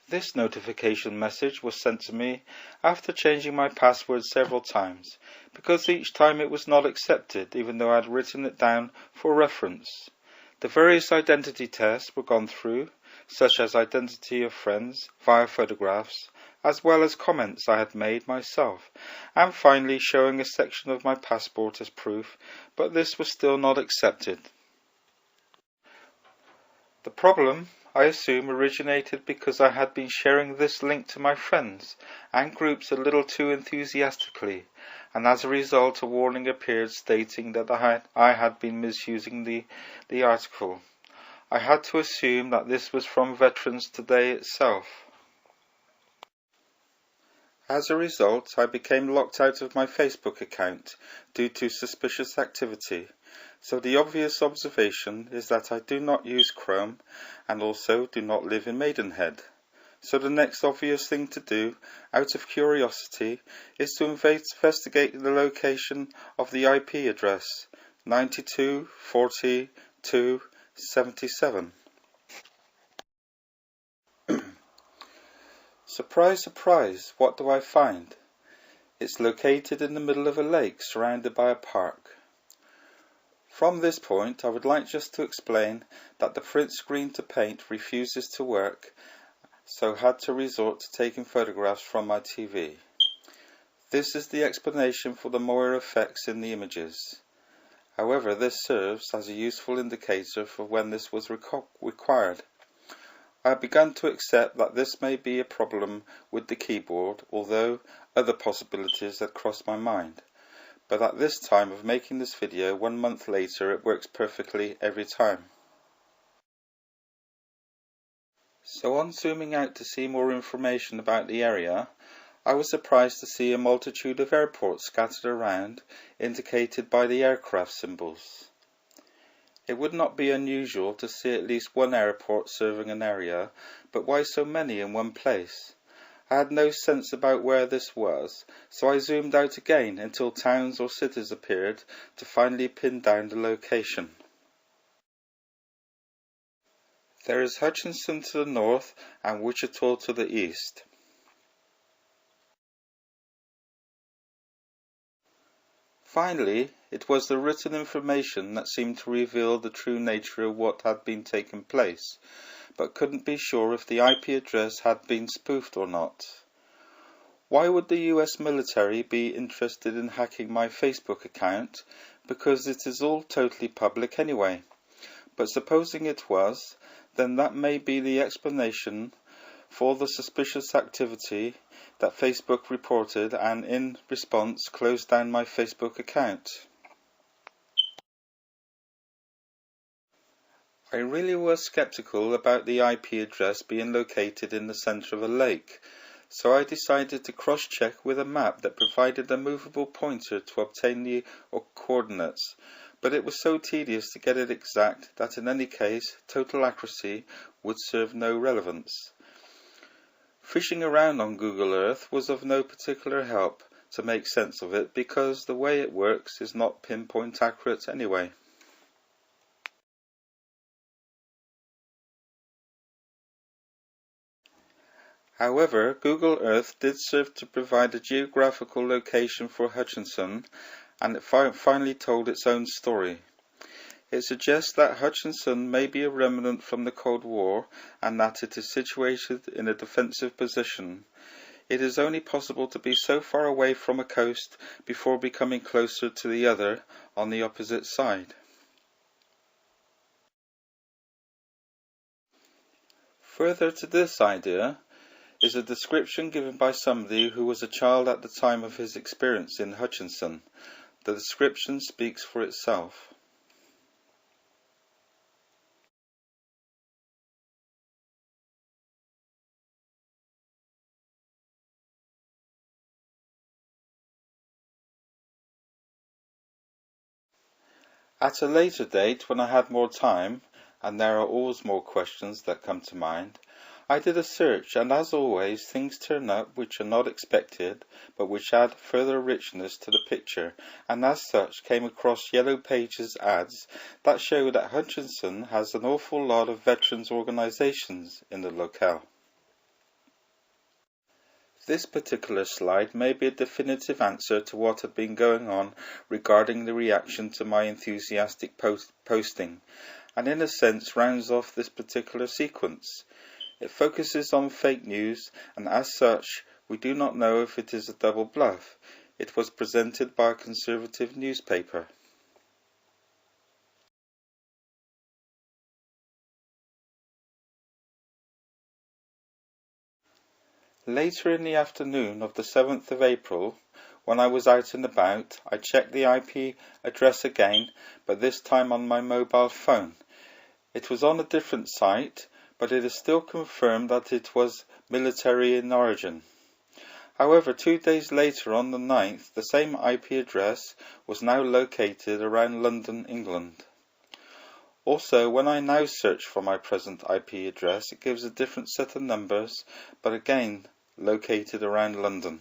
This notification message was sent to me after changing my password several times, because each time it was not accepted, even though I had written it down for reference. The various identity tests were gone through, such as identity of friends via photographs, as well as comments I had made myself, and finally showing a section of my passport as proof, but this was still not accepted. The problem, I assume, originated because I had been sharing this link to my friends and groups a little too enthusiastically, and as a result a warning appeared stating that I had been misusing the article. I had to assume that this was from Veterans Today itself. As a result, I became locked out of my Facebook account due to suspicious activity. So the obvious observation is that I do not use Chrome and also do not live in Maidenhead. So the next obvious thing to do, out of curiosity, is to investigate the location of the IP address 92.40.2.77. Surprise, surprise, what do I find? It's located in the middle of a lake surrounded by a park. From this point, I would like just to explain that the print screen to paint refuses to work, so had to resort to taking photographs from my TV. This is the explanation for the Moir effects in the images. However, this serves as a useful indicator for when this was required. I have begun to accept that this may be a problem with the keyboard, although other possibilities had crossed my mind. But at this time of making this video, 1 month later, it works perfectly every time. So on zooming out to see more information about the area, I was surprised to see a multitude of airports scattered around, indicated by the aircraft symbols. It would not be unusual to see at least one airport serving an area, but why so many in one place? I had no sense about where this was, so I zoomed out again until towns or cities appeared to finally pin down the location. There is Hutchinson to the north and Wichita to the east. Finally, it was the written information that seemed to reveal the true nature of what had been taking place, but couldn't be sure if the IP address had been spoofed or not. Why would the US military be interested in hacking my Facebook account? Because it is all totally public anyway. But supposing it was, then that may be the explanation for the suspicious activity that Facebook reported and in response closed down my Facebook account. I really was skeptical about the IP address being located in the center of a lake, so I decided to cross-check with a map that provided a movable pointer to obtain the coordinates, but it was so tedious to get it exact that in any case total accuracy would serve no relevance. Fishing around on Google Earth was of no particular help to make sense of it because the way it works is not pinpoint accurate anyway. However, Google Earth did serve to provide a geographical location for Hutchinson, and it finally told its own story. It suggests that Hutchinson may be a remnant from the Cold War and that it is situated in a defensive position. It is only possible to be so far away from a coast before becoming closer to the other on the opposite side. Further to this idea is a description given by somebody who was a child at the time of his experience in Hutchinson. The description speaks for itself. At a later date, when I had more time, and there are always more questions that come to mind, I did a search, and as always, things turn up which are not expected, but which add further richness to the picture, and as such came across Yellow Pages ads that show that Hutchinson has an awful lot of veterans organisations in the locale. This particular slide may be a definitive answer to what had been going on regarding the reaction to my enthusiastic posting, and in a sense rounds off this particular sequence. It focuses on fake news, and as such, we do not know if it is a double bluff. It was presented by a conservative newspaper. Later in the afternoon of the 7th of April, when I was out and about, I checked the IP address again, but this time on my mobile phone. It was on a different site, but it is still confirmed that it was military in origin. However, 2 days later, on the 9th, the same IP address was now located around London, England. Also, when I now search for my present IP address, it gives a different set of numbers, but again located around London.